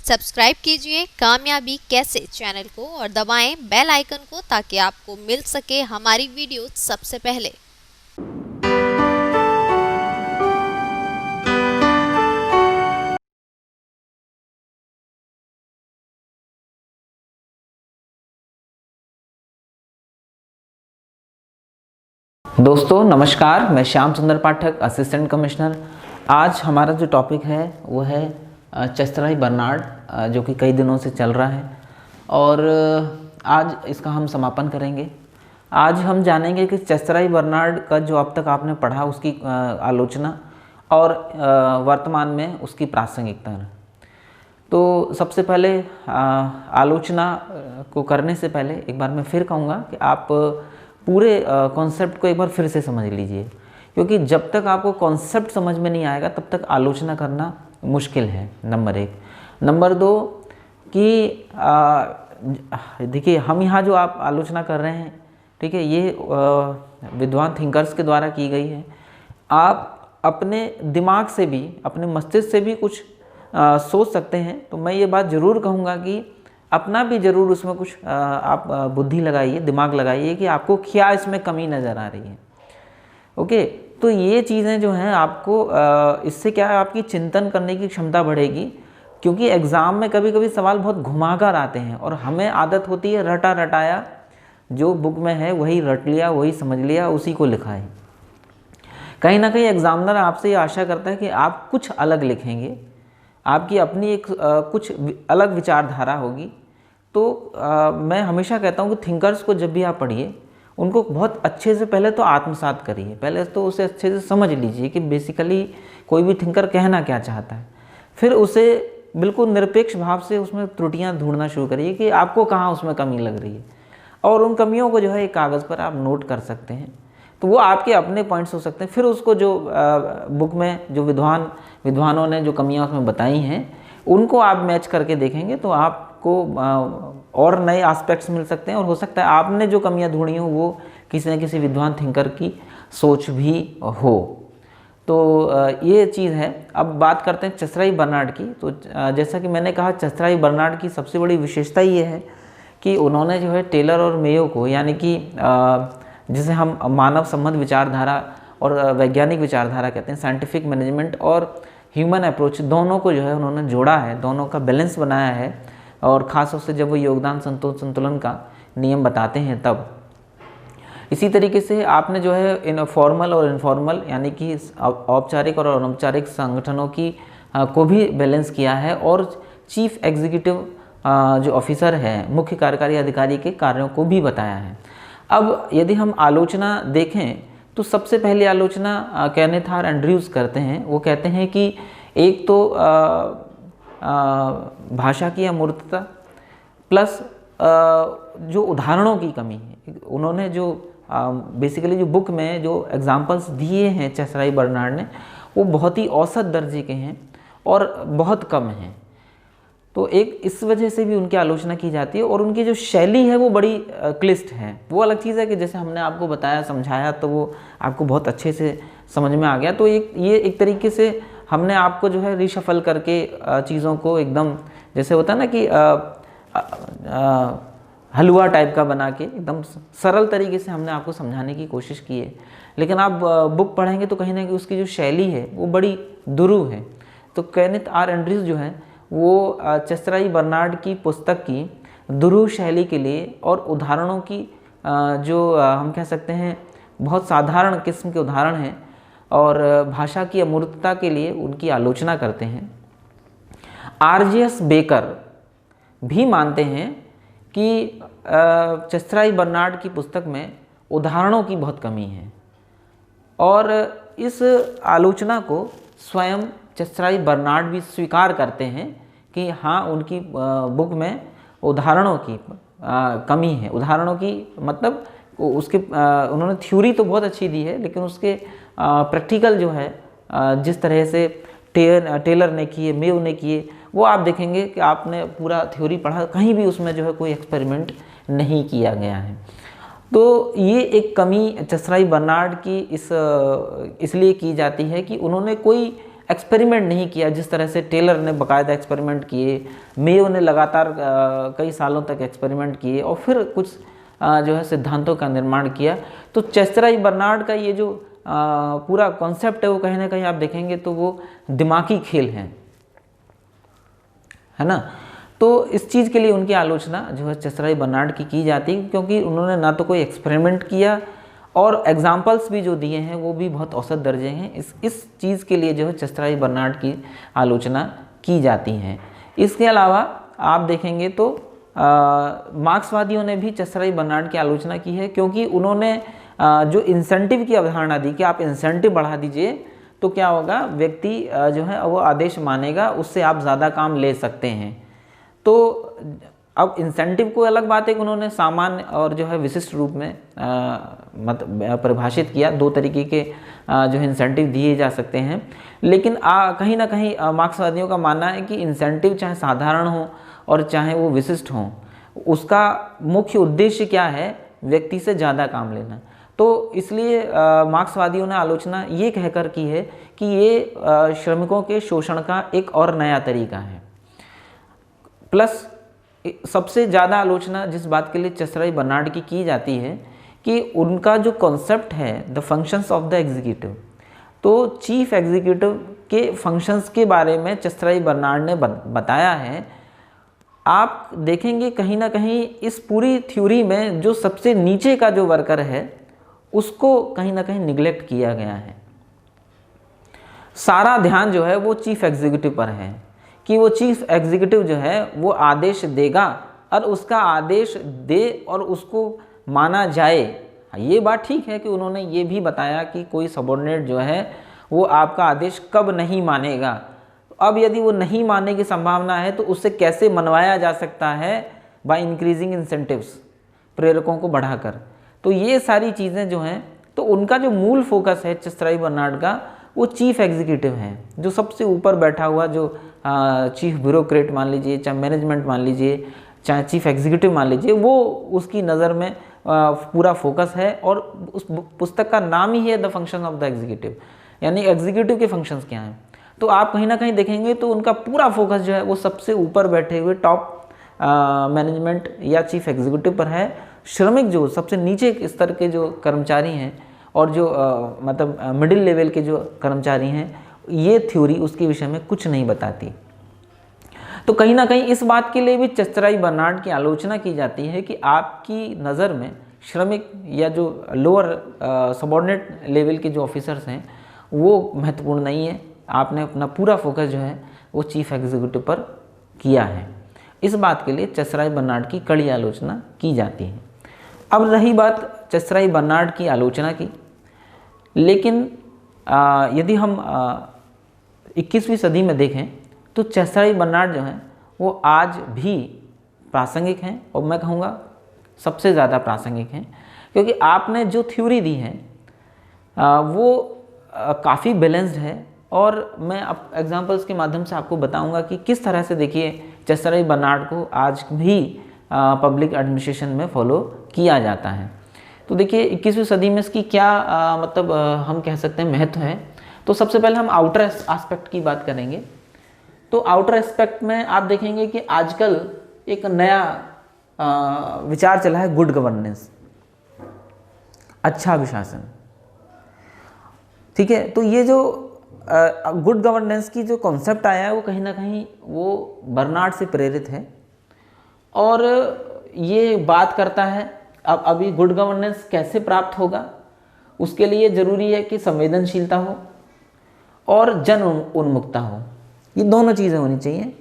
Subscribe कीजिए कामयाबी कैसे चैनल को और दबाएं बेल आइकन को ताकि आपको मिल सके हमारी वीडियो सबसे पहले। दोस्तों नमस्कार, मैं श्याम सुंदर पाठक, असिस्टेंट कमिश्नर। आज हमारा जो टॉपिक है वो है चेस्टराई बर्नार्ड, जो कि कई दिनों से चल रहा है और आज इसका हम समापन करेंगे। आज हम जानेंगे कि चेस्टराई बर्नार्ड का जो अब तक आपने पढ़ा उसकी आलोचना और वर्तमान में उसकी प्रासंगिकता। तो सबसे पहले आलोचना को करने से पहले एक बार मैं फिर कहूँगा कि आप पूरे कॉन्सेप्ट को एक बार फिर से समझ लीजिए, क्योंकि जब तक आपको कॉन्सेप्ट समझ में नहीं आएगा तब तक आलोचना करना मुश्किल है। नंबर एक। नंबर दो कि देखिए, हम यहाँ जो आप आलोचना कर रहे हैं, ठीक है, ये विद्वान थिंकर्स के द्वारा की गई है। आप अपने दिमाग से भी, अपने मस्तिष्क से भी कुछ सोच सकते हैं। तो मैं ये बात ज़रूर कहूँगा कि अपना भी ज़रूर उसमें कुछ आप बुद्धि लगाइए, दिमाग लगाइए कि आपको क्या इसमें कमी नज़र आ रही है। ओके, तो ये चीज़ें जो हैं आपको इससे क्या है, आपकी चिंतन करने की क्षमता बढ़ेगी, क्योंकि एग्ज़ाम में कभी कभी सवाल बहुत घुमाकर आते हैं और हमें आदत होती है रटा रटाया, जो बुक में है वही रट लिया, वही समझ लिया, उसी को लिखा है। कहीं ना कहीं एग्ज़ामिनर आपसे ये आशा करता है कि आप कुछ अलग लिखेंगे, आपकी अपनी एक कुछ अलग विचारधारा होगी। तो मैं हमेशा कहता हूँ कि थिंकर्स को जब भी आप पढ़िए, उनको बहुत अच्छे से पहले तो आत्मसात करिए, पहले तो उसे अच्छे से समझ लीजिए कि बेसिकली कोई भी थिंकर कहना क्या चाहता है। फिर उसे बिल्कुल निरपेक्ष भाव से उसमें त्रुटियाँ ढूंढना शुरू करिए कि आपको कहाँ उसमें कमी लग रही है, और उन कमियों को जो है एक कागज़ पर आप नोट कर सकते हैं। तो वो आपके अपने पॉइंट्स हो सकते हैं। फिर उसको जो बुक में जो विद्वानों ने जो कमियां उसमें बताई हैं, उनको आप मैच करके देखेंगे तो आपको और नए एस्पेक्ट्स मिल सकते हैं, और हो सकता है आपने जो कमियां ढूंढी हो वो किसी न किसी विद्वान थिंकर की सोच भी हो। तो ये चीज़ है। अब बात करते हैं चेस्टराई बर्नार्ड की। तो जैसा कि मैंने कहा, चेस्टराई बर्नार्ड की सबसे बड़ी विशेषता ये है कि उन्होंने जो है टेलर और मेयो को, यानी कि जिसे हम मानव संबंध विचारधारा और वैज्ञानिक विचारधारा कहते हैं, साइंटिफिक मैनेजमेंट और ह्यूमन अप्रोच, दोनों को जो है उन्होंने जोड़ा है, दोनों का बैलेंस बनाया है। और ख़ास तौर से जब वो योगदान संतुलन का नियम बताते हैं तब। इसी तरीके से आपने जो है इन फॉर्मल और इनफॉर्मल, यानी कि औपचारिक और अनौपचारिक संगठनों की को भी बैलेंस किया है, और चीफ एग्जीक्यूटिव जो ऑफिसर है, मुख्य कार्यकारी अधिकारी के कार्यों को भी बताया है। अब यदि हम आलोचना देखें तो सबसे पहली आलोचना केनेथ आर एंड्रयूज करते हैं। वो कहते हैं कि एक तो भाषा की अमूर्तता प्लस जो उदाहरणों की कमी है। उन्होंने जो बेसिकली जो बुक में जो एग्जाम्पल्स दिए हैं चेस्टराई बर्नार्ड ने, वो बहुत ही औसत दर्जे के हैं और बहुत कम हैं। तो एक इस वजह से भी उनकी आलोचना की जाती है, और उनकी जो शैली है वो बड़ी क्लिष्ट है। वो अलग चीज़ है कि जैसे हमने आपको बताया, समझाया, तो वो आपको बहुत अच्छे से समझ में आ गया। तो ये एक तरीके से हमने आपको जो है रिशफल करके चीज़ों को एकदम, जैसे होता है ना कि हलवा टाइप का बना के एकदम सरल तरीके से हमने आपको समझाने की कोशिश की है। लेकिन आप बुक पढ़ेंगे तो कहीं ना कहीं उसकी जो शैली है वो बड़ी दुरूह है। तो केनेथ आर एंड्रयूज जो है वो चेस्टराई बर्नार्ड की पुस्तक की दुरूह शैली के लिए और उदाहरणों की जो हम कह सकते हैं बहुत साधारण किस्म के उदाहरण हैं, और भाषा की अमूर्तता के लिए उनकी आलोचना करते हैं। आरजीएस बेकर भी मानते हैं कि चेस्टराई बर्नार्ड की पुस्तक में उदाहरणों की बहुत कमी है, और इस आलोचना को स्वयं चेस्टराई बर्नार्ड भी स्वीकार करते हैं कि हाँ, उनकी बुक में उदाहरणों की कमी है। उदाहरणों की मतलब उसके उन्होंने थ्योरी तो बहुत अच्छी दी है, लेकिन उसके प्रैक्टिकल जो है जिस तरह से टेलर ने किए, मेयो ने किए, वो आप देखेंगे कि आपने पूरा थ्योरी पढ़ा, कहीं भी उसमें जो है कोई एक्सपेरिमेंट नहीं किया गया है। तो ये एक कमी चेस्टराई बर्नार्ड की इसलिए की जाती है कि उन्होंने कोई एक्सपेरिमेंट नहीं किया जिस तरह से टेलर ने बाकायदा एक्सपेरिमेंट किए, मेयो ने लगातार कई सालों तक एक्सपेरिमेंट किए और फिर कुछ जो है सिद्धांतों का निर्माण किया। तो चेस्टरई बर्नार्ड का ये जो पूरा कॉन्सेप्ट है वो कहीं ना कहीं आप देखेंगे तो वो दिमागी खेल है ना। तो इस चीज़ के लिए उनकी आलोचना जो है चेस्टरई बर्नार्ड की जाती है, क्योंकि उन्होंने ना तो कोई एक्सपेरिमेंट किया और एग्जाम्पल्स भी जो दिए हैं वो भी बहुत औसत दर्जे हैं। इस चीज़ के लिए जो है चेस्टरई बर्नार्ड की आलोचना की जाती है। इसके अलावा आप देखेंगे तो मार्क्सवादियों ने भी चेस्टरई बर्नार्ड की आलोचना की है, क्योंकि उन्होंने जो इंसेंटिव की अवधारणा दी कि आप इंसेंटिव बढ़ा दीजिए तो क्या होगा, व्यक्ति जो है वो आदेश मानेगा, उससे आप ज़्यादा काम ले सकते हैं। तो अब इंसेंटिव को अलग बात है कि उन्होंने सामान्य और जो है विशिष्ट रूप में परिभाषित किया। दो तरीके के जो है इंसेंटिव दिए जा सकते हैं, लेकिन कहीं ना कहीं मार्क्सवादियों का मानना है कि इंसेंटिव चाहे साधारण हो और चाहे वो विशिष्ट हो, उसका मुख्य उद्देश्य क्या है, व्यक्ति से ज़्यादा काम लेना। तो इसलिए मार्क्सवादियों ने आलोचना ये कहकर की है कि ये श्रमिकों के शोषण का एक और नया तरीका है। प्लस सबसे ज़्यादा आलोचना जिस बात के लिए चेस्टरई बर्नार्ड की जाती है कि उनका जो कॉन्सेप्ट है the functions of the executive, तो चीफ एग्जीक्यूटिव के फंक्शंस के बारे में चेस्टरई बर्नार्ड ने बताया है। आप देखेंगे कहीं ना कहीं इस पूरी थ्योरी में जो सबसे नीचे का जो वर्कर है उसको कहीं ना कहीं निगलेक्ट किया गया है। सारा ध्यान जो है वो चीफ एग्जीक्यूटिव पर है कि वो चीफ एग्जीक्यूटिव जो है वो आदेश देगा और उसका आदेश दे और उसको माना जाए। ये बात ठीक है कि उन्होंने ये भी बताया कि कोई सबऑर्डिनेट जो है वो आपका आदेश कब नहीं मानेगा। अब यदि वो नहीं मानने की संभावना है तो उससे कैसे मनवाया जा सकता है, बाय इंक्रीजिंग इंसेंटिव्स, प्रेरकों को बढ़ाकर। तो ये सारी चीज़ें जो हैं, तो उनका जो मूल फोकस है चेस्टरई बर्नार्ड का वो चीफ एग्जीक्यूटिव है, जो सबसे ऊपर बैठा हुआ जो चीफ ब्यूरोक्रेट मान लीजिए, चाहे मैनेजमेंट मान लीजिए, चाहे चीफ एग्जीक्यूटिव मान लीजिए, वो उसकी नज़र में पूरा फोकस है। और उस पुस्तक का नाम ही है the function of the executive, यानी एग्जीक्यूटिव के फंक्शंस क्या हैं। तो आप कहीं ना कहीं देखेंगे तो उनका पूरा फोकस जो है वो सबसे ऊपर बैठे हुए टॉप मैनेजमेंट या चीफ एग्जीक्यूटिव पर है। श्रमिक जो सबसे नीचे स्तर के जो कर्मचारी हैं और जो मतलब मिडिल लेवल के जो कर्मचारी हैं, ये थ्योरी उसके विषय में कुछ नहीं बताती। तो कहीं ना कहीं इस बात के लिए भी चेस्टरई बर्नार्ड की आलोचना की जाती है कि आपकी नज़र में श्रमिक या जो लोअर सबऑर्डिनेट लेवल के जो ऑफिसर्स हैं वो महत्वपूर्ण नहीं है। आपने अपना पूरा फोकस जो है वो चीफ एग्जीक्यूटिव पर किया है। इस बात के लिए चेस्टरई बर्नार्ड की कड़ी आलोचना की जाती है। अब रही बात चेस्टरई बर्नार्ड की आलोचना की, लेकिन यदि हम 21वीं सदी में देखें तो चेस्टरई बर्नार्ड जो हैं वो आज भी प्रासंगिक हैं, और मैं कहूँगा सबसे ज़्यादा प्रासंगिक हैं, क्योंकि आपने जो थ्योरी दी है वो काफ़ी बैलेंस्ड है। और मैं अब एग्जांपल्स के माध्यम से आपको बताऊंगा कि किस तरह से देखिए चेस्टरई बर्नार्ड को आज भी पब्लिक एडमिनिस्ट्रेशन में फॉलो किया जाता है। तो देखिए 21वीं सदी में इसकी क्या मतलब हम कह सकते हैं महत्व है। तो सबसे पहले हम आउटर एस्पेक्ट की बात करेंगे। तो आउटर एस्पेक्ट में आप देखेंगे कि आजकल एक नया विचार चला है गुड गवर्नेंस, अच्छा अनुशासन। ठीक है, तो ये जो गुड गवर्नेंस की जो कॉन्सेप्ट आया है वो कहीं ना कहीं वो बर्नार्ड से प्रेरित है, और ये बात करता है अब अभी गुड गवर्नेंस कैसे प्राप्त होगा। उसके लिए ज़रूरी है कि संवेदनशीलता हो और जन उन्मुखता हो, ये दोनों चीज़ें होनी चाहिए।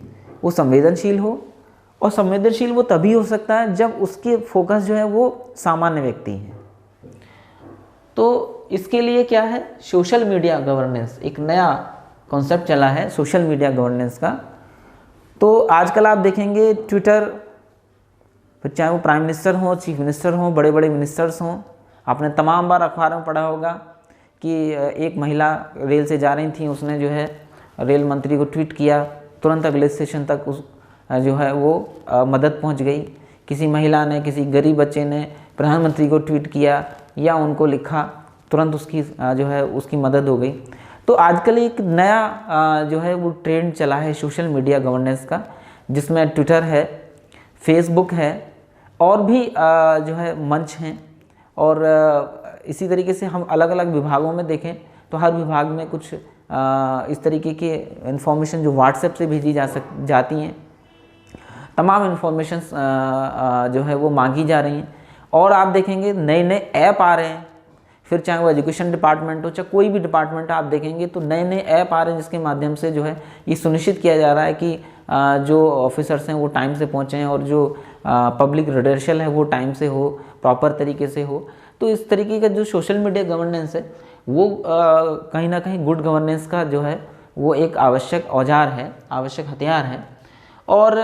वो संवेदनशील हो, और संवेदनशील वो तभी हो सकता है जब उसके फोकस जो है वो सामान्य व्यक्ति है। तो इसके लिए क्या है, सोशल मीडिया गवर्नेंस, एक नया कॉन्सेप्ट चला है सोशल मीडिया गवर्नेंस का। तो आजकल आप देखेंगे ट्विटर, फिर चाहे वो प्राइम मिनिस्टर हो, चीफ मिनिस्टर हो, बड़े बड़े मिनिस्टर्स हों, आपने तमाम बार अखबारों में पढ़ा होगा कि एक महिला रेल से जा रही थी, उसने जो है रेल मंत्री को ट्वीट किया, तुरंत अगले स्टेशन तक उस जो है वो मदद पहुंच गई। किसी महिला ने, किसी गरीब बच्चे ने प्रधानमंत्री को ट्वीट किया या उनको लिखा, तुरंत उसकी जो है उसकी मदद हो गई। तो आजकल एक नया जो है वो ट्रेंड चला है सोशल मीडिया गवर्नेंस का, जिसमें ट्विटर है, फेसबुक है और भी जो है मंच हैं। और इसी तरीके से हम अलग अलग विभागों में देखें तो हर विभाग में कुछ इस तरीके की इन्फॉर्मेशन जो व्हाट्सएप से भेजी जाती हैं, तमाम इन्फॉर्मेशंस जो है वो मांगी जा रही हैं। और आप देखेंगे नए नए ऐप आ रहे हैं, फिर चाहे वो एजुकेशन डिपार्टमेंट हो चाहे कोई भी डिपार्टमेंट आप देखेंगे तो नए नए ऐप आ रहे हैं, जिसके माध्यम से जो है ये सुनिश्चित किया जा रहा है कि जो ऑफिसर्स हैं वो टाइम से पहुँचें और जो पब्लिक रिडर्शल है वो टाइम से हो, प्रॉपर तरीके से हो। तो इस तरीके का जो सोशल मीडिया गवर्नेंस है वो कहीं ना कहीं गुड गवर्नेंस का जो है वो एक आवश्यक औजार है, आवश्यक हथियार है। और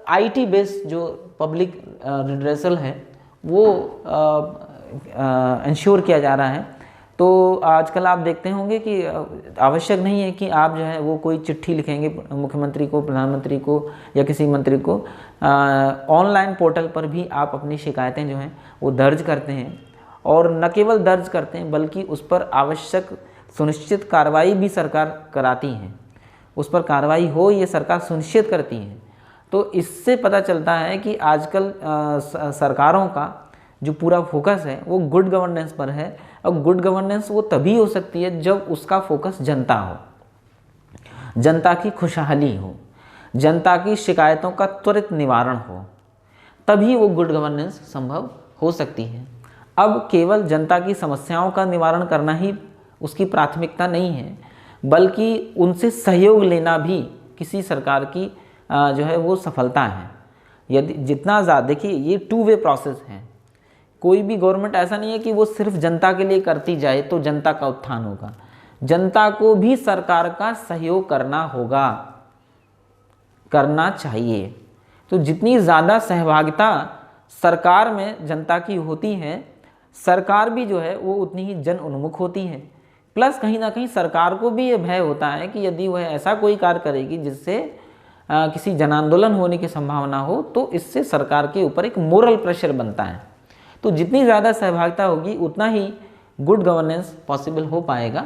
आईटी बेस्ड जो पब्लिक रिड्रेसल है वो इंश्योर किया जा रहा है। तो आजकल आप देखते होंगे कि आवश्यक नहीं है कि आप जो है वो कोई चिट्ठी लिखेंगे मुख्यमंत्री को, प्रधानमंत्री को या किसी मंत्री को। ऑनलाइन पोर्टल पर भी आप अपनी शिकायतें जो हैं वो दर्ज करते हैं, और न केवल दर्ज करते हैं बल्कि उस पर आवश्यक सुनिश्चित कार्रवाई भी सरकार कराती है। उस पर कार्रवाई हो ये सरकार सुनिश्चित करती है। तो इससे पता चलता है कि आजकल सरकारों का जो पूरा फोकस है वो गुड गवर्नेंस पर है। और गुड गवर्नेंस वो तभी हो सकती है जब उसका फोकस जनता हो, जनता की खुशहाली हो, जनता की शिकायतों का त्वरित निवारण हो, तभी वो गुड गवर्नेंस संभव हो सकती है। अब केवल जनता की समस्याओं का निवारण करना ही उसकी प्राथमिकता नहीं है, बल्कि उनसे सहयोग लेना भी किसी सरकार की जो है वो सफलता है। यदि जितना ज़्यादा, देखिए ये टू वे प्रोसेस है। कोई भी गवर्नमेंट ऐसा नहीं है कि वो सिर्फ जनता के लिए करती जाए तो जनता का उत्थान होगा। जनता को भी सरकार का सहयोग करना होगा, करना चाहिए। तो जितनी ज़्यादा सहभागिता सरकार में जनता की होती है, सरकार भी जो है वो उतनी ही जन उन्मुख होती है। प्लस कहीं ना कहीं सरकार को भी ये भय होता है कि यदि वह ऐसा कोई कार्य करेगी जिससे किसी जन आंदोलन होने की संभावना हो तो इससे सरकार के ऊपर एक मोरल प्रेशर बनता है। तो जितनी ज़्यादा सहभागिता होगी उतना ही गुड गवर्नेंस पॉसिबल हो पाएगा।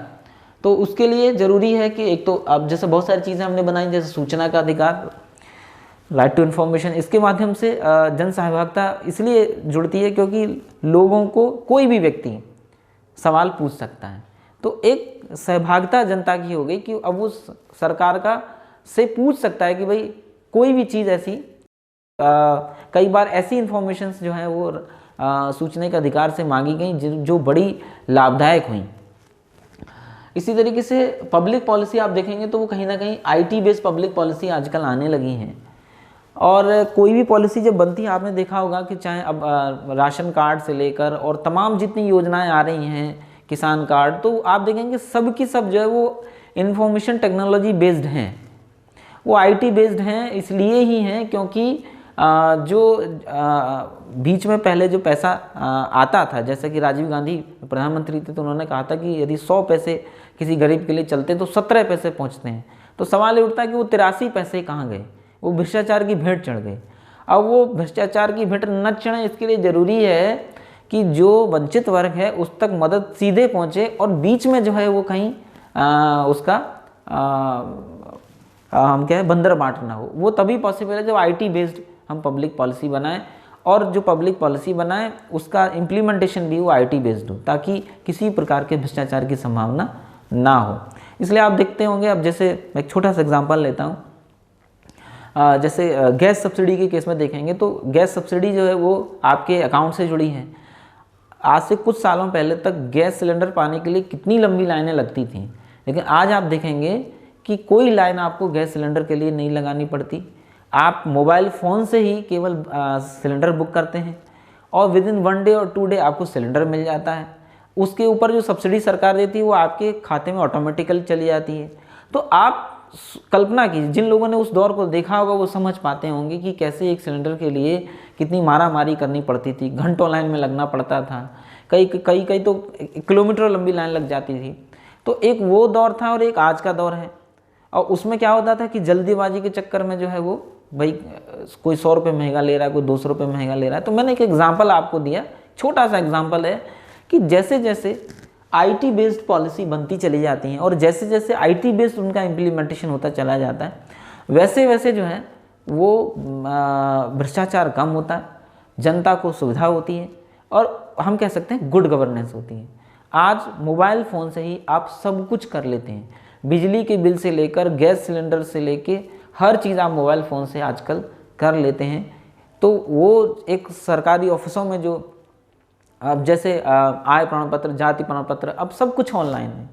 तो उसके लिए ज़रूरी है कि एक तो अब जैसे बहुत सारी चीज़ें हमने बनाई, जैसे सूचना का अधिकार, राइट टू इन्फॉर्मेशन, इसके माध्यम से जन सहभागिता इसलिए जुड़ती है क्योंकि लोगों को कोई भी व्यक्ति सवाल पूछ सकता है। तो एक सहभागिता जनता की हो गई कि अब वो सरकार का से पूछ सकता है कि भाई कोई भी चीज़ ऐसी, कई बार ऐसी इन्फॉर्मेशंस जो है वो सूचना के अधिकार से मांगी गई जो बड़ी लाभदायक हुई। इसी तरीके से पब्लिक पॉलिसी आप देखेंगे तो वो कहीं ना कहीं आईटी बेस्ड पब्लिक पॉलिसी आजकल आने लगी हैं। और कोई भी पॉलिसी जब बनती है, आपने देखा होगा कि चाहे अब राशन कार्ड से लेकर और तमाम जितनी योजनाएं आ रही हैं, किसान कार्ड, तो आप देखेंगे सब की सब जो है वो इंफॉर्मेशन टेक्नोलॉजी बेस्ड हैं, वो आईटी बेस्ड हैं। इसलिए ही हैं क्योंकि जो बीच में पहले जो पैसा आता था, जैसे कि राजीव गांधी प्रधानमंत्री थे तो उन्होंने कहा था कि यदि 100 पैसे किसी गरीब के लिए चलते तो 17 पैसे पहुंचते हैं। तो सवाल ये उठता है कि वो 83 पैसे कहाँ गए, वो भ्रष्टाचार की भेंट चढ़ गए। अब वो भ्रष्टाचार की भेंट न चढ़े, इसके लिए ज़रूरी है कि जो वंचित वर्ग है उस तक मदद सीधे पहुँचे और बीच में जो है वो कहीं उसका हम क्या है बंदर बांट ना हो। वो तभी पॉसिबल है जब आईटी बेस्ड हम पब्लिक पॉलिसी बनाएं, और जो पब्लिक पॉलिसी बनाएं उसका इम्प्लीमेंटेशन भी वो आईटी बेस्ड हो, ताकि किसी प्रकार के भ्रष्टाचार की संभावना ना हो। इसलिए आप देखते होंगे, अब जैसे मैं एक छोटा सा एग्जांपल लेता हूँ, जैसे गैस सब्सिडी के केस में देखेंगे तो गैस सब्सिडी जो है वो आपके अकाउंट से जुड़ी है। आज से कुछ सालों पहले तक गैस सिलेंडर पाने के लिए कितनी लंबी लाइनें लगती थीं, लेकिन आज आप देखेंगे कि कोई लाइन आपको गैस सिलेंडर के लिए नहीं लगानी पड़ती। आप मोबाइल फ़ोन से ही केवल सिलेंडर बुक करते हैं और विद इन 1 डे और 2 डे आपको सिलेंडर मिल जाता है। उसके ऊपर जो सब्सिडी सरकार देती है वो आपके खाते में ऑटोमेटिकली चली जाती है। तो आप कल्पना कीजिए, जिन लोगों ने उस दौर को देखा होगा वो समझ पाते होंगे कि कैसे एक सिलेंडर के लिए कितनी मारामारी करनी पड़ती थी, घंटों लाइन में लगना पड़ता था, कई तो किलोमीटर लंबी लाइन लग जाती थी। तो एक वो दौर था और एक आज का दौर है। और उसमें क्या होता था कि जल्दीबाजी के चक्कर में जो है वो भाई कोई 100 रुपये महंगा ले रहा है, कोई 200 रुपये महंगा ले रहा है। तो मैंने एक एग्जांपल आपको दिया, छोटा सा एग्जांपल है कि जैसे जैसे आईटी बेस्ड पॉलिसी बनती चली जाती हैं, और जैसे जैसे आईटी बेस्ड उनका इम्प्लीमेंटेशन होता चला जाता है वैसे वैसे जो है वो भ्रष्टाचार कम होता है, जनता को सुविधा होती है, और हम कह सकते हैं गुड गवर्नेंस होती है। आज मोबाइल फ़ोन से ही आप सब कुछ कर लेते हैं, बिजली के बिल से लेकर गैस सिलेंडर से लेके हर चीज़ आप मोबाइल फ़ोन से आजकल कर लेते हैं। तो वो एक सरकारी ऑफिसों में जो अब जैसे आय प्रमाण पत्र, जाति प्रमाण पत्र, अब सब कुछ ऑनलाइन है।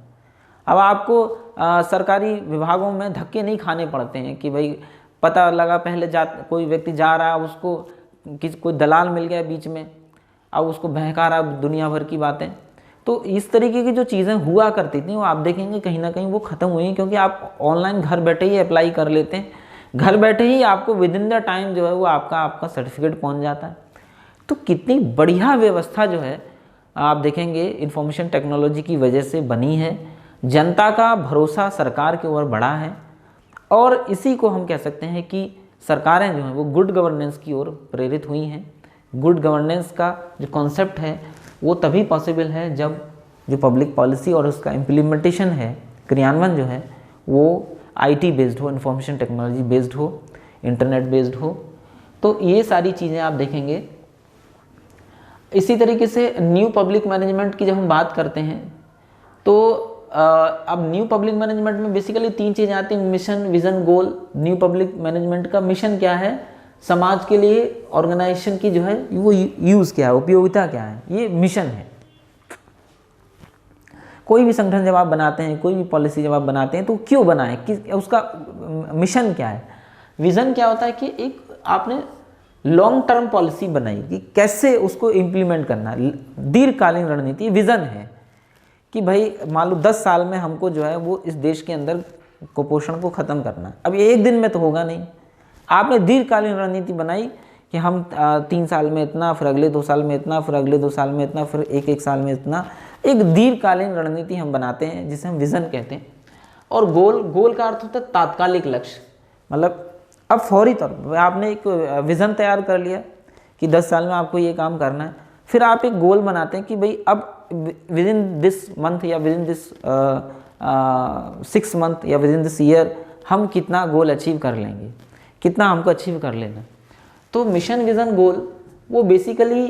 अब आपको सरकारी विभागों में धक्के नहीं खाने पड़ते हैं कि भाई पता लगा पहले कोई व्यक्ति जा रहा है, उसको कोई दलाल मिल गया बीच में, अब उसको बहका रहा दुनिया भर की बातें। तो इस तरीके की जो चीज़ें हुआ करती थी वो आप देखेंगे कहीं ना कहीं वो ख़त्म हुई हैं, क्योंकि आप ऑनलाइन घर बैठे ही अप्लाई कर लेते हैं, घर बैठे ही आपको विद इन द टाइम जो है वो आपका सर्टिफिकेट पहुंच जाता है। तो कितनी बढ़िया व्यवस्था जो है आप देखेंगे इंफॉर्मेशन टेक्नोलॉजी की वजह से बनी है। जनता का भरोसा सरकार के ऊपर बढ़ा है, और इसी को हम कह सकते हैं कि सरकारें जो हैं वो गुड गवर्नेंस की ओर प्रेरित हुई हैं। गुड गवर्नेंस का जो कॉन्सेप्ट है वो तभी पॉसिबल है जब जो पब्लिक पॉलिसी और उसका इम्प्लीमेंटेशन है, क्रियान्वयन जो है वो आईटी बेस्ड हो, इंफॉर्मेशन टेक्नोलॉजी बेस्ड हो, इंटरनेट बेस्ड हो। तो ये सारी चीज़ें आप देखेंगे। इसी तरीके से न्यू पब्लिक मैनेजमेंट की जब हम बात करते हैं तो अब न्यू पब्लिक मैनेजमेंट में बेसिकली 3 चीज़ें आती हैं, मिशन, विजन, गोल। न्यू पब्लिक मैनेजमेंट का मिशन क्या है, समाज के लिए ऑर्गेनाइजेशन की जो है वो यूज़ क्या है, उपयोगिता क्या है, ये मिशन है। कोई भी संगठन जब आप बनाते हैं, कोई भी पॉलिसी जब आप बनाते हैं तो क्यों बनाएं, कि उसका मिशन क्या है। विज़न क्या होता है कि एक आपने लॉन्ग टर्म पॉलिसी बनाई कि कैसे उसको इम्प्लीमेंट करना, दीर्घकालीन रणनीति। विज़न है कि भाई मान लो 10 साल में हमको जो है वो इस देश के अंदर कुपोषण को ख़त्म करना। अब ये एक दिन में तो होगा नहीं, आपने दीर्घकालीन रणनीति बनाई कि हम 3 साल में इतना, फिर अगले 2 साल में इतना, फिर अगले 2 साल में इतना, फिर एक साल में इतना। एक दीर्घकालीन रणनीति हम बनाते हैं जिसे हम विज़न कहते हैं। और गोल का अर्थ होता है तात्कालिक लक्ष्य, मतलब अब फौरी तौर पर आपने एक विज़न तैयार कर लिया कि 10 साल में आपको ये काम करना है, फिर आप एक गोल बनाते हैं कि भाई अब विद इन दिस मंथ या विद इन दिस 6 मंथ या विद इन दिस ईयर हम कितना गोल अचीव कर लेंगे, कितना हमको अचीव कर लेना। तो मिशन, विज़न, गोल वो बेसिकली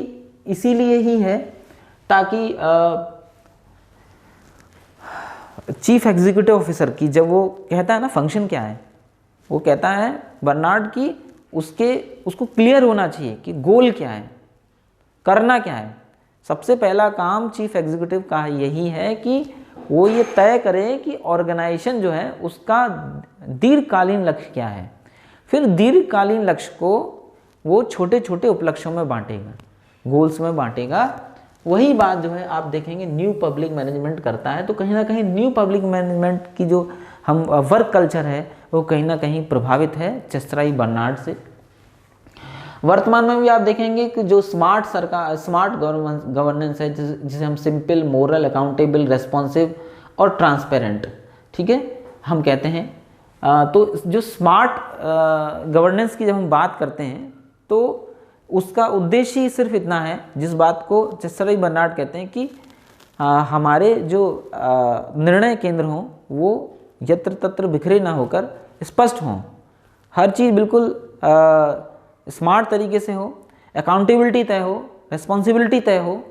इसीलिए ही है ताकि चीफ एग्जीक्यूटिव ऑफिसर की जब वो कहता है ना फंक्शन क्या है, वो कहता है बर्नार्ड की उसको क्लियर होना चाहिए कि गोल क्या है, करना क्या है। सबसे पहला काम चीफ एग्जीक्यूटिव का यही है कि वो ये तय करे कि ऑर्गेनाइजेशन जो है उसका दीर्घकालीन लक्ष्य क्या है। फिर दीर्घकालीन लक्ष्य को वो छोटे छोटे उपलक्ष्यों में बांटेगा, गोल्स में बांटेगा। वही बात जो है आप देखेंगे न्यू पब्लिक मैनेजमेंट करता है। तो कहीं ना कहीं न्यू पब्लिक मैनेजमेंट की जो हम वर्क कल्चर है वो कहीं ना कहीं प्रभावित है चेस्टराई बर्नार्ड से। वर्तमान में भी आप देखेंगे कि जो स्मार्ट गवर्नेंस है जिसे हम सिंपल, मोरल, अकाउंटेबल, रेस्पॉन्सिव और ट्रांसपेरेंट, ठीक है, हम कहते हैं। तो जो स्मार्ट गवर्नेंस की जब हम बात करते हैं तो उसका उद्देश्य ही सिर्फ इतना है, जिस बात को चेस्टराई बर्नार्ड कहते हैं कि हमारे जो निर्णय केंद्र हों वो यत्र तत्र बिखरे ना होकर स्पष्ट हों, हर चीज़ बिल्कुल स्मार्ट तरीके से हो, अकाउंटेबिलिटी तय हो, रिस्पॉन्सिबिलिटी तय हो,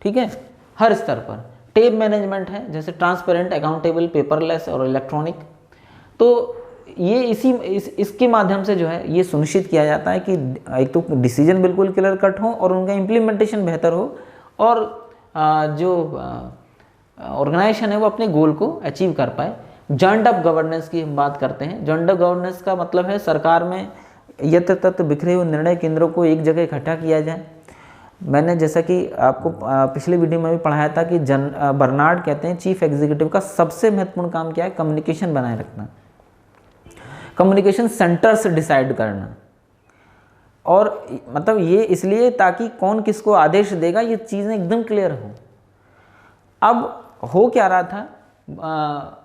ठीक है, हर स्तर पर। टेप मैनेजमेंट है जैसे ट्रांसपेरेंट, अकाउंटेबल, पेपरलेस और इलेक्ट्रॉनिक। तो ये इसके माध्यम से जो है ये सुनिश्चित किया जाता है कि एक तो डिसीजन बिल्कुल क्लियर कट हो और उनका इम्प्लीमेंटेशन बेहतर हो, और जो ऑर्गेनाइजेशन है वो अपने गोल को अचीव कर पाए। जॉइंट अप गवर्नेंस की हम बात करते हैं। जॉइंट अप गवर्नेंस का मतलब है सरकार में यत्र तत्र बिखरे हुए निर्णय केंद्रों को एक जगह इकट्ठा किया जाए। मैंने जैसा कि आपको पिछले वीडियो में भी पढ़ाया था कि बर्नार्ड कहते हैं चीफ एग्जीक्यूटिव का सबसे महत्वपूर्ण काम क्या है, कम्युनिकेशन बनाए रखना, कम्युनिकेशन सेंटर से डिसाइड करना। और मतलब ये इसलिए ताकि कौन किसको आदेश देगा ये चीज़ें एकदम क्लियर हो। अब हो क्या रहा था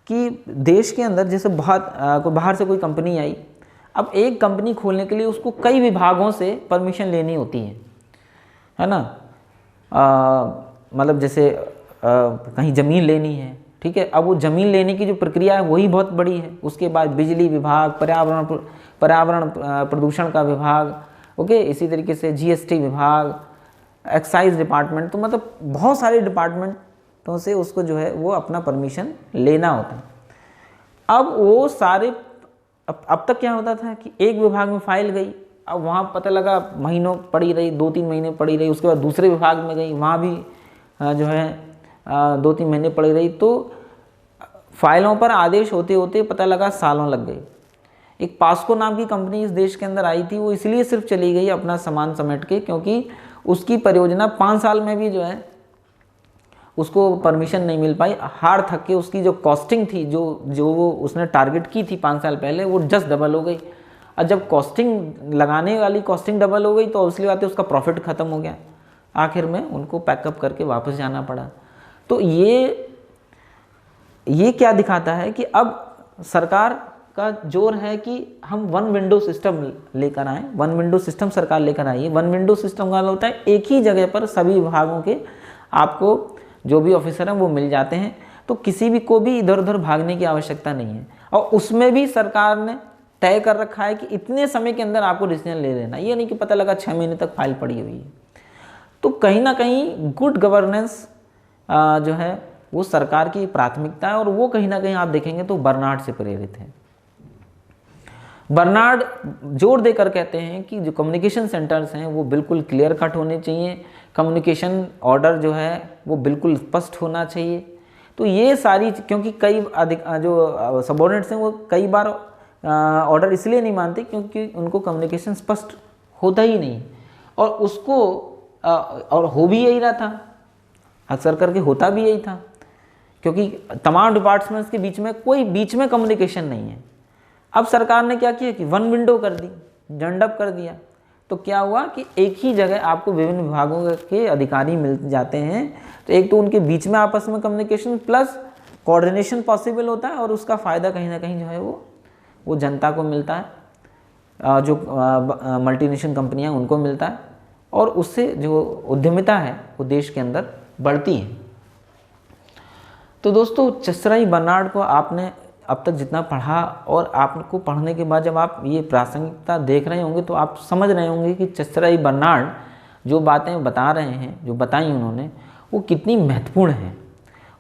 कि देश के अंदर जैसे बाहर से कोई कंपनी आई, अब एक कंपनी खोलने के लिए उसको कई विभागों से परमिशन लेनी होती है ना। मतलब जैसे कहीं ज़मीन लेनी है, ठीक है। अब वो ज़मीन लेने की जो प्रक्रिया है वही बहुत बड़ी है। उसके बाद बिजली विभाग, पर्यावरण प्रदूषण का विभाग, ओके, इसी तरीके से जीएसटी विभाग, एक्साइज डिपार्टमेंट, तो मतलब बहुत सारे डिपार्टमेंटों से उसको जो है वो अपना परमिशन लेना होता है। अब वो सारे अब तक क्या होता था कि एक विभाग में फाइल गई, अब वहाँ पता लगा महीनों पड़ी रही, 2-3 महीने पड़ी रही, उसके बाद दूसरे विभाग में गई, वहाँ भी जो है 2-3 महीने पड़ी रही, तो फाइलों पर आदेश होते होते पता लगा सालों लग गए। एक पास्को नाम की कंपनी इस देश के अंदर आई थी, वो इसलिए सिर्फ चली गई अपना सामान समेट के क्योंकि उसकी परियोजना 5 साल में भी जो है उसको परमिशन नहीं मिल पाई। हार थक के उसकी जो कॉस्टिंग थी, जो वो उसने टारगेट की थी 5 साल पहले, वो जस्ट डबल हो गई। और जब कॉस्टिंग लगाने वाली कॉस्टिंग डबल हो गई तो उसलिए बात है उसका प्रॉफिट ख़त्म हो गया। आखिर में उनको पैकअप करके वापस जाना पड़ा। तो ये क्या दिखाता है कि अब सरकार का जोर है कि हम वन विंडो सिस्टम लेकर आएँ। वन विंडो सिस्टम सरकार लेकर आई है। वन विंडो सिस्टम का होता है एक ही जगह पर सभी विभागों के आपको जो भी ऑफिसर हैं वो मिल जाते हैं, तो किसी भी को भी इधर उधर भागने की आवश्यकता नहीं है। और उसमें भी सरकार ने तय कर रखा है कि इतने समय के अंदर आपको डिसीजन ले लेना, ये नहीं कि पता लगा 6 महीने तक फाइल पड़ी हुई है। तो कहीं ना कहीं गुड गवर्नेंस जो है वो सरकार की प्राथमिकता है, और वो कहीं ना कहीं आप देखेंगे तो बर्नार्ड से प्रेरित है। बर्नार्ड जोर देकर कहते हैं कि जो कम्युनिकेशन सेंटर्स हैं वो बिल्कुल क्लियर कट होने चाहिए, कम्युनिकेशन ऑर्डर जो है वो बिल्कुल स्पष्ट होना चाहिए। तो ये सारी, क्योंकि कई जो सबऑर्डिनेट्स हैं वो कई बार ऑर्डर इसलिए नहीं मानते क्योंकि उनको कम्युनिकेशन स्पष्ट होता ही नहीं, और उसको और हो भी यही रहा था, अक्सर करके होता भी यही था, क्योंकि तमाम डिपार्टमेंट्स के बीच में कम्युनिकेशन नहीं है। अब सरकार ने क्या किया कि वन विंडो कर दी, जंडअप कर दिया। तो क्या हुआ कि एक ही जगह आपको विभिन्न विभागों के अधिकारी मिल जाते हैं, तो एक तो उनके बीच में आपस में कम्युनिकेशन प्लस कोऑर्डिनेशन पॉसिबल होता है, और उसका फ़ायदा कहीं ना कहीं जो है वो जनता को मिलता है, जो मल्टीनेशनल कंपनियां उनको मिलता है, और उससे जो उद्यमिता है वो देश के अंदर बढ़ती है। तो दोस्तों, चेसराई बर्नार्ड को आपने अब तक जितना पढ़ा, और आपको पढ़ने के बाद जब आप ये प्रासंगिकता देख रहे होंगे तो आप समझ रहे होंगे कि चेसराई बर्नार्ड जो बातें बता रहे हैं, जो बताई उन्होंने, वो कितनी महत्वपूर्ण हैं।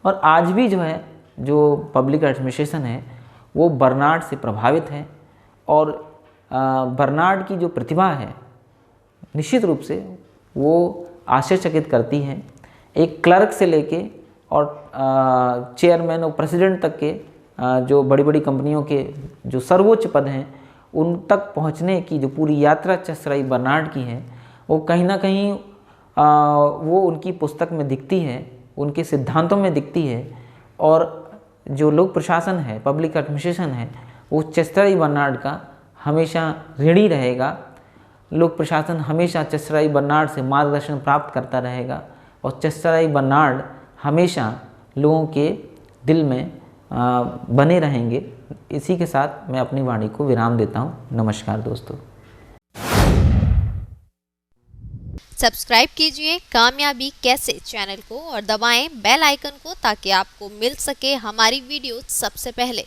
और आज भी जो है जो पब्लिक एडमिनिस्ट्रेशन है वो बर्नार्ड से प्रभावित है, और बर्नार्ड की जो प्रतिभा है निश्चित रूप से वो आश्चर्यचकित करती है। एक क्लर्क से लेके और चेयरमैन और प्रेसिडेंट तक के जो बड़ी बड़ी कंपनियों के जो सर्वोच्च पद हैं उन तक पहुंचने की जो पूरी यात्रा चेसराई बर्नार्ड की है, वो कहीं ना कहीं वो उनकी पुस्तक में दिखती है, उनके सिद्धांतों में दिखती है। और जो लोक प्रशासन है, पब्लिक एडमिनिस्ट्रेशन है, वो चेसराई बर्नार्ड का हमेशा ऋणी रहेगा। लोक प्रशासन हमेशा चेसराई बर्नार्ड से मार्गदर्शन प्राप्त करता रहेगा, और चेसराई बर्नार्ड हमेशा लोगों के दिल में बने रहेंगे। इसी के साथ मैं अपनी वाणी को विराम देता हूँ। नमस्कार दोस्तों। सब्सक्राइब कीजिए कामयाबी कैसे चैनल को और दबाएं बेल आइकन को ताकि आपको मिल सके हमारी वीडियो सबसे पहले।